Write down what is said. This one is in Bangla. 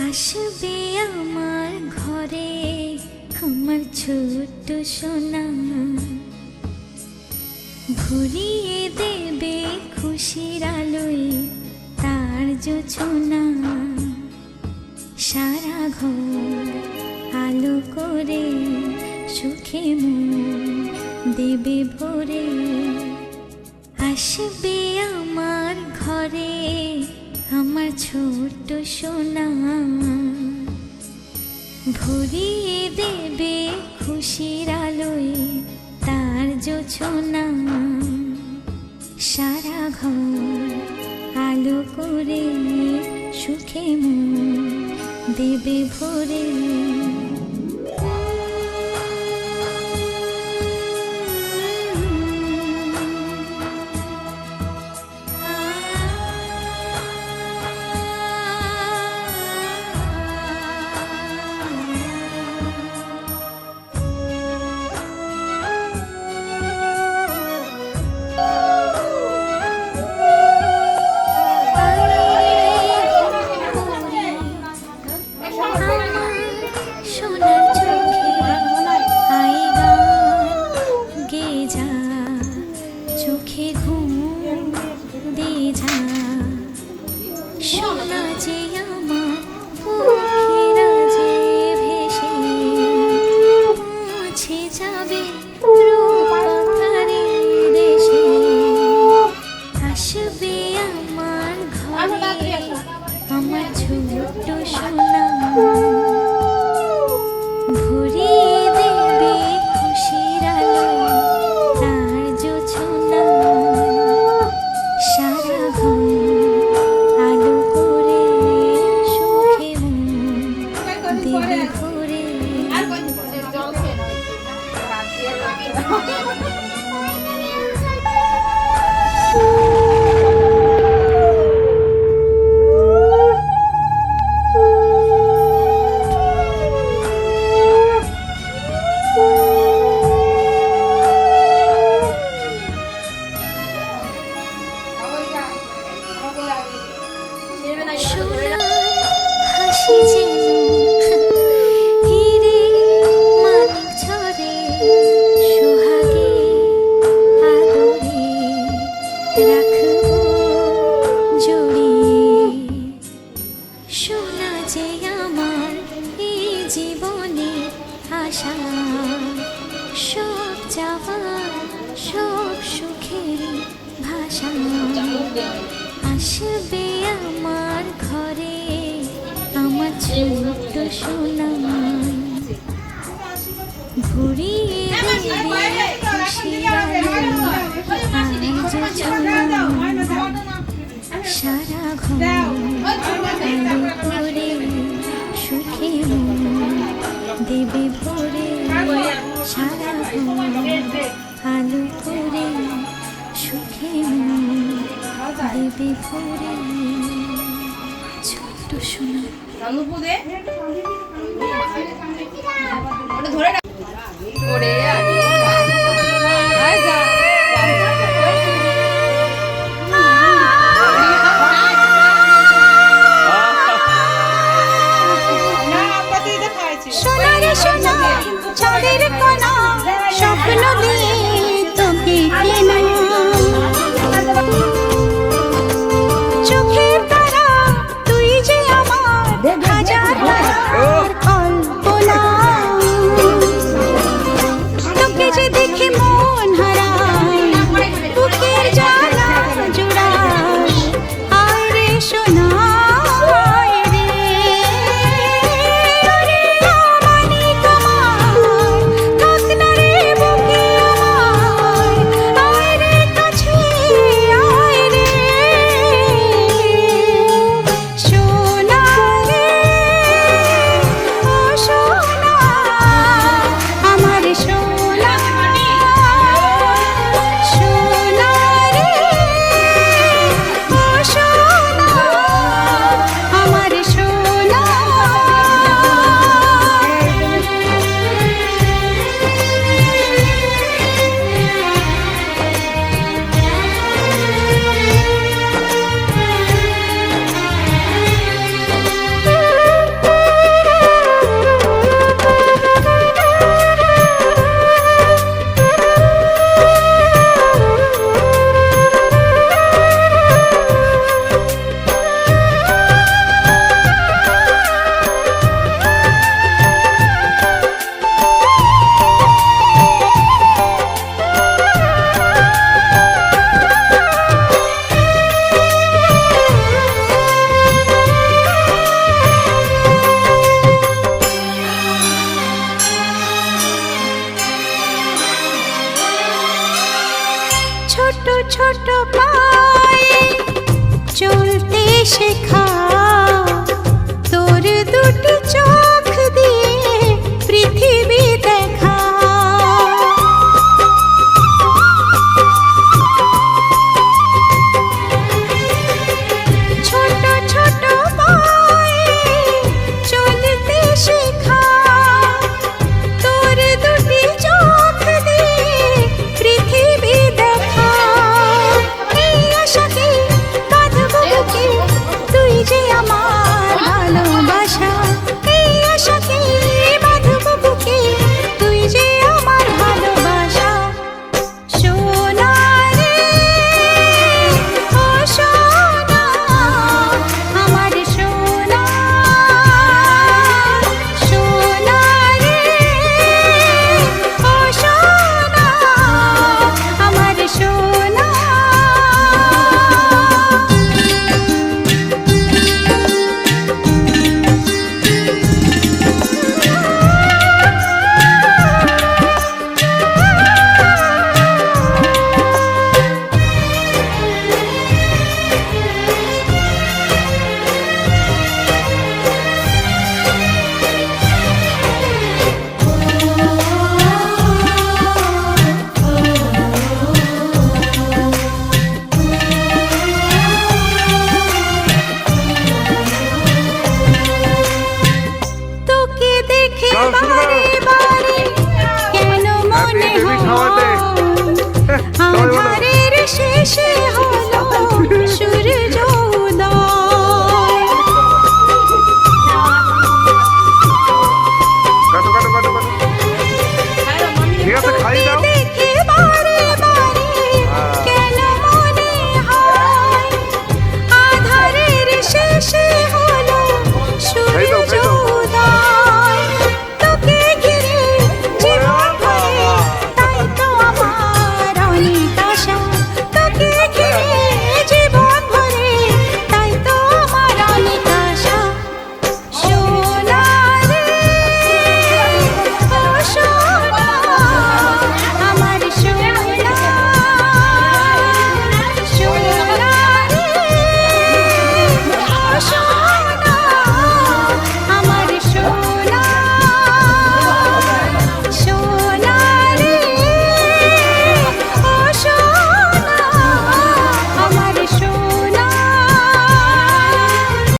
আসবে আমার ঘরে আমার ছোট্ট সোনা, ভরিয়ে দেবে খুশির আলোয় তার জোছনা। সারা ঘর আলো করে সুখে মন দেবে ভরে। আসবে আমার ঘরে আমার ছোট্ট সোনা, ভরিয়ে দেবে খুশির আলোয় তার জোছনা। সারা ঘর আলো করে সুখে মন দেবে ভরে। চোখে ঘুম দে যা, সোনা যে আমার পক্ষীরা যে ভেসে পৌঁছে যাবে রূপকারী দেশে। আসবে আমার ঘরে আমার ছোট্ট সোনা, ভরিয়ে দেবে খুশির আলো তার জোছনা। সারা ঘর আলো করে সুখে মন দেবে ভরে। হাসি যেন হিরে মানিক ঝরে, সোহাগে আদরে রাখবো জড়িয়ে। সোনা যে আমার এই জীবনের আশা, সব যাওয়ার সব সুখের ভাষা। আসবে আমার ঘরে আমার ছোট্ট সোনা, ভরিয়ে দেবে খুশির আলো তার জোছনা। সারা ঘর আলো করে সুখে মন দেবে ভরে। সারা ঘর আলো করে সুখে মন দেবে ভরে। ছোট্ট সোনা সোনারে সোনা চাঁদের কোনা, স্বপ্ন দিয়ে তোকে কেনা। চোখের তারা তুই যে আমার হাজার কল্পনা। ছোট ছোট পায়ে চলতে শেখা